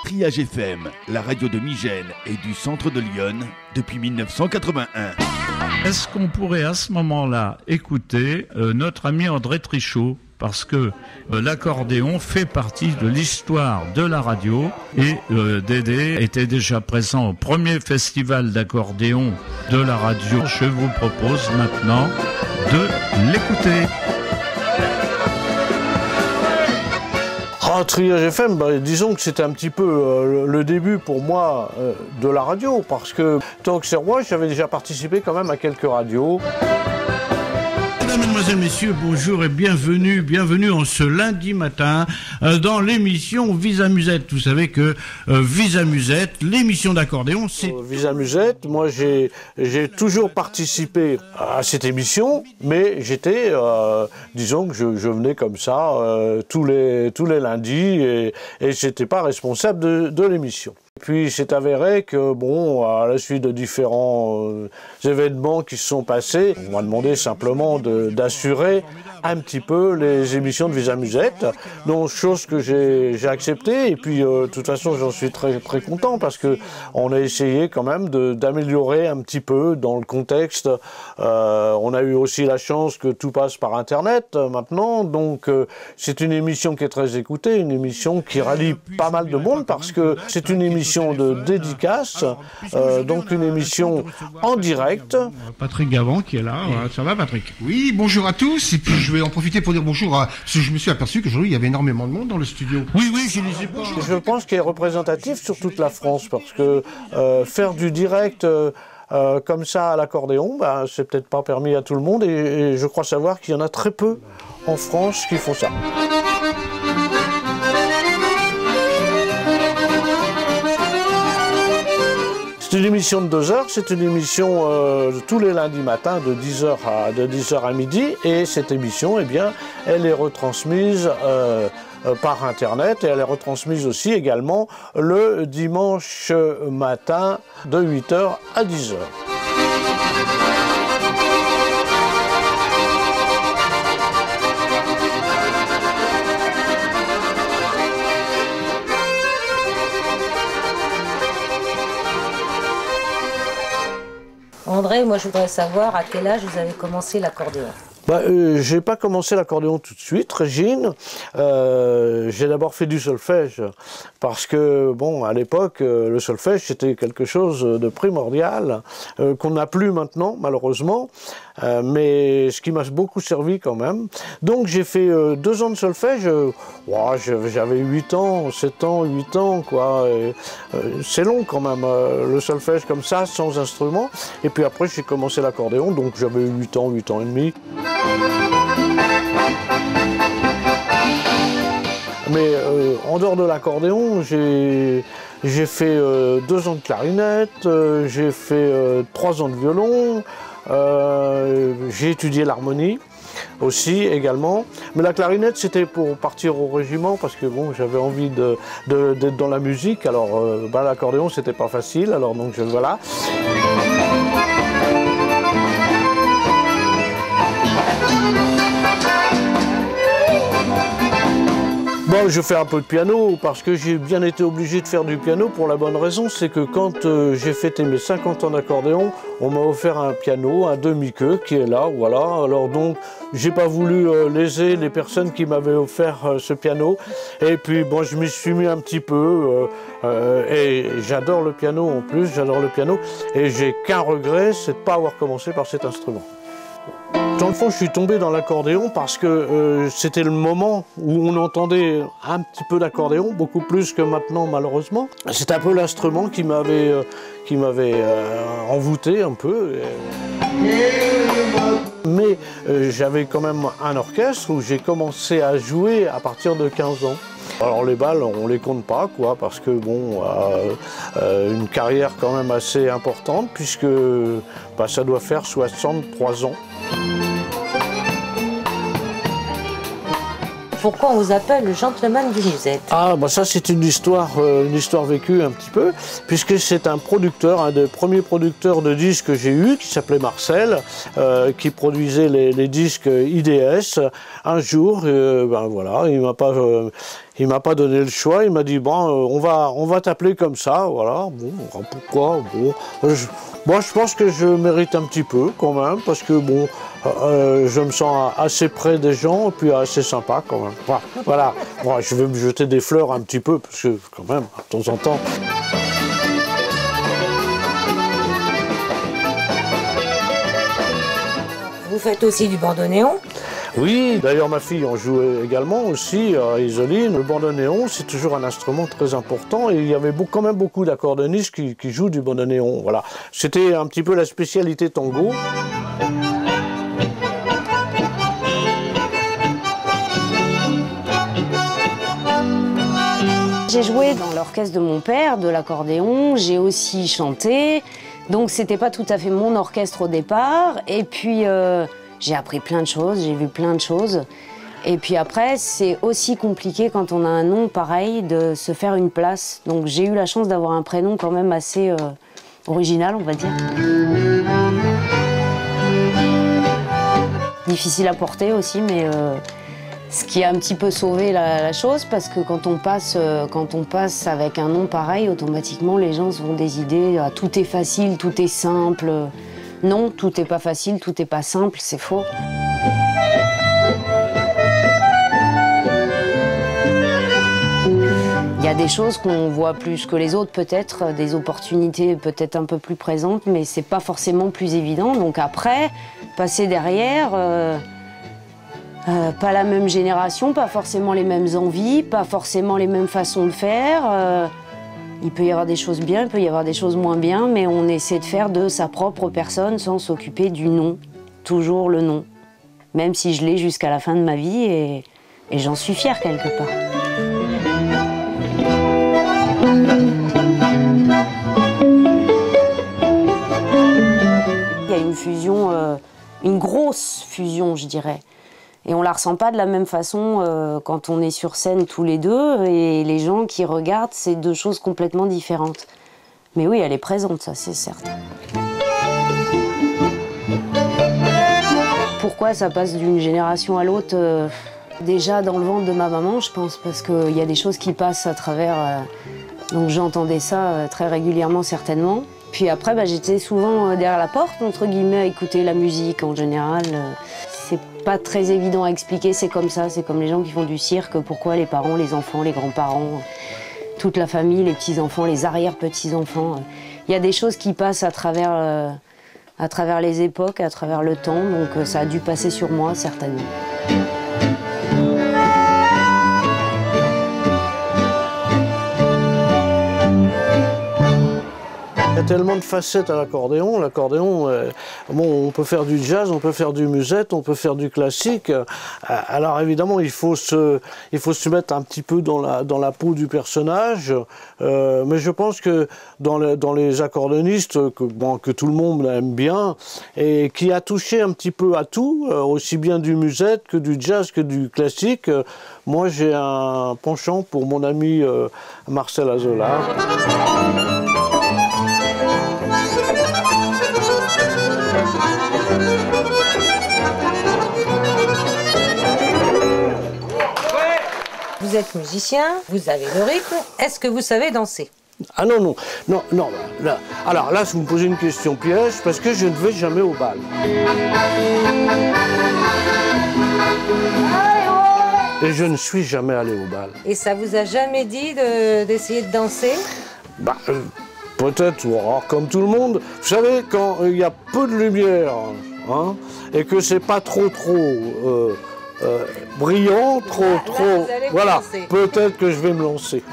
Triage FM, la radio de Migène et du centre de Lyon depuis 1981. Est-ce qu'on pourrait à ce moment-là écouter notre ami André Trichot ? Parce que l'accordéon fait partie de l'histoire de la radio et Dédé était déjà présent au premier festival d'accordéon de la radio. Je vous propose maintenant de l'écouter. Triage FM, disons que c'était un petit peu le début pour moi de la radio, parce que tant que c'est roi, j'avais déjà participé quand même à quelques radios. Mesdames, Messieurs, bonjour et bienvenue en ce lundi matin dans l'émission Visa Musette. Vous savez que Visa Musette, l'émission d'accordéon, c'est... Visa Musette, moi j'ai toujours participé à cette émission, mais j'étais, disons que je venais comme ça tous les lundis et j'étais pas responsable de l'émission. Puis c'est avéré que, bon, à la suite de différents événements qui se sont passés, on m'a demandé simplement d'assurer un petit peu les émissions de Visa Musette, donc chose que j'ai acceptée. Et puis de toute façon j'en suis très très content parce que on a essayé quand même d'améliorer un petit peu dans le contexte. On a eu aussi la chance que tout passe par Internet maintenant, donc c'est une émission qui est très écoutée, une émission qui rallie pas mal de monde parce que c'est une émission de dédicace, donc une émission en direct. Patrick Gavant qui est là, ça va Patrick? Oui, bonjour à tous, et puis je vais en profiter pour dire bonjour parce que je me suis aperçu qu'aujourd'hui il y avait énormément de monde dans le studio. Oui, je ne sais pas. Je pense qu'il est représentatif sur toute la France parce que faire du direct comme ça à l'accordéon, c'est peut-être pas permis à tout le monde et je crois savoir qu'il y en a très peu en France qui font ça. C'est une émission de 2 heures, c'est une émission tous les lundis matins de 10h à midi et cette émission, eh bien, elle est retransmise par Internet et elle est retransmise aussi également le dimanche matin de 8h à 10h. André, moi je voudrais savoir à quel âge vous avez commencé l'accordéon. J'ai pas commencé l'accordéon tout de suite, Régine. J'ai d'abord fait du solfège parce que, bon, à l'époque, le solfège c'était quelque chose de primordial qu'on n'a plus maintenant, malheureusement, mais ce qui m'a beaucoup servi quand même. Donc j'ai fait 2 ans de solfège. J'avais 8 ans, 7 ans, 8 ans, quoi. C'est long quand même, le solfège comme ça, sans instrument. Et puis après, j'ai commencé l'accordéon, donc j'avais 8 ans et demi. Mais en dehors de l'accordéon, j'ai fait 2 ans de clarinette, j'ai fait 3 ans de violon, j'ai étudié l'harmonie aussi également. Mais la clarinette c'était pour partir au régiment parce que bon, j'avais envie d'être dans la musique. Alors l'accordéon c'était pas facile, alors donc voilà. Bon, je fais un peu de piano parce que j'ai bien été obligé de faire du piano pour la bonne raison, c'est que quand j'ai fêté mes 50 ans d'accordéon, on m'a offert un piano, un demi-queue qui est là, voilà. Alors donc, j'ai pas voulu léser les personnes qui m'avaient offert ce piano. Et puis bon, je m'y suis mis un petit peu et j'adore le piano en plus, j'adore le piano. Et j'ai qu'un regret, c'est de pas avoir commencé par cet instrument. Dans le fond, je suis tombé dans l'accordéon parce que c'était le moment où on entendait un petit peu d'accordéon, beaucoup plus que maintenant malheureusement. C'est un peu l'instrument qui m'avait envoûté un peu. Mais j'avais quand même un orchestre où j'ai commencé à jouer à partir de 15 ans. Alors les balles, on les compte pas, quoi, parce que bon, une carrière quand même assez importante puisque ça doit faire 63 ans. pourquoi on vous appelle le gentleman du musette? Ah, bah ça c'est une histoire vécue un petit peu, puisque c'est un producteur, un des premiers producteurs de disques que j'ai eu, qui s'appelait Marcel, qui produisait les disques IDS. Un jour, ben voilà, il m'a pas donné le choix, il m'a dit bon, on va t'appeler comme ça, voilà. Bon, pourquoi? Bon, moi je pense que je mérite un petit peu quand même, parce que bon, je me sens assez près des gens et puis assez sympa quand même. Voilà. Bon, je vais me jeter des fleurs un petit peu, parce que quand même, de temps en temps. Vous faites aussi du bandoneon? Oui, d'ailleurs ma fille en joue également aussi, Isoline. Le bandoneon, c'est toujours un instrument très important et il y avait quand même beaucoup d'accordéonistes qui jouent du bandoneon. Voilà. C'était un petit peu la spécialité tango. J'ai joué dans l'orchestre de mon père, de l'accordéon, j'ai aussi chanté, donc c'était pas tout à fait mon orchestre au départ, et puis j'ai appris plein de choses, j'ai vu plein de choses, et puis après c'est aussi compliqué quand on a un nom pareil de se faire une place, donc j'ai eu la chance d'avoir un prénom quand même assez original, on va dire. Difficile à porter aussi, mais ce qui a un petit peu sauvé la chose, parce que quand on passe avec un nom pareil, automatiquement les gens se font des idées, ah, tout est facile, tout est simple. Non, tout n'est pas facile, tout n'est pas simple, c'est faux. Il y a des choses qu'on voit plus que les autres peut-être, des opportunités peut-être un peu plus présentes, mais c'est pas forcément plus évident. Donc après, passer derrière... pas la même génération, pas forcément les mêmes envies, pas forcément les mêmes façons de faire. Il peut y avoir des choses bien, il peut y avoir des choses moins bien, mais on essaie de faire de sa propre personne sans s'occuper du nom. Toujours le nom. Même si je l'ai jusqu'à la fin de ma vie et j'en suis fière quelque part. Il y a une fusion, une grosse fusion, je dirais. Et on la ressent pas de la même façon quand on est sur scène tous les deux et les gens qui regardent, c'est deux choses complètement différentes. Mais oui, elle est présente, ça c'est certain. Pourquoi ça passe d'une génération à l'autre déjà dans le ventre de ma maman, je pense, parce qu'il y a des choses qui passent à travers... donc j'entendais ça très régulièrement, certainement. Puis après, j'étais souvent derrière la porte, entre guillemets, à écouter la musique en général. C'est pas très évident à expliquer, c'est comme ça, c'est comme les gens qui font du cirque, pourquoi les parents, les enfants, les grands-parents, toute la famille, les petits-enfants, les arrière-petits-enfants. Il y a des choses qui passent à travers les époques, à travers le temps, donc ça a dû passer sur moi, certainement. Il y a tellement de facettes à l'accordéon. L'accordéon, bon, on peut faire du jazz, on peut faire du musette, on peut faire du classique. Alors évidemment, il faut se mettre un petit peu dans la peau du personnage. Mais je pense que dans les accordéonistes, que tout le monde aime bien, et qui a touché un petit peu à tout, aussi bien du musette que du jazz que du classique, moi j'ai un penchant pour mon ami Marcel Azoulay. Vous êtes musicien, vous avez le rythme. Est-ce que vous savez danser? Ah non. Là, alors là, si vous me posez une question piège, parce que je ne vais jamais au bal. Et je ne suis jamais allé au bal. Et ça vous a jamais dit d'essayer de danser? Peut-être, comme tout le monde. Vous savez, quand il y a peu de lumière, hein, et que c'est pas trop brillant, trop... Voilà, peut-être que je vais me lancer.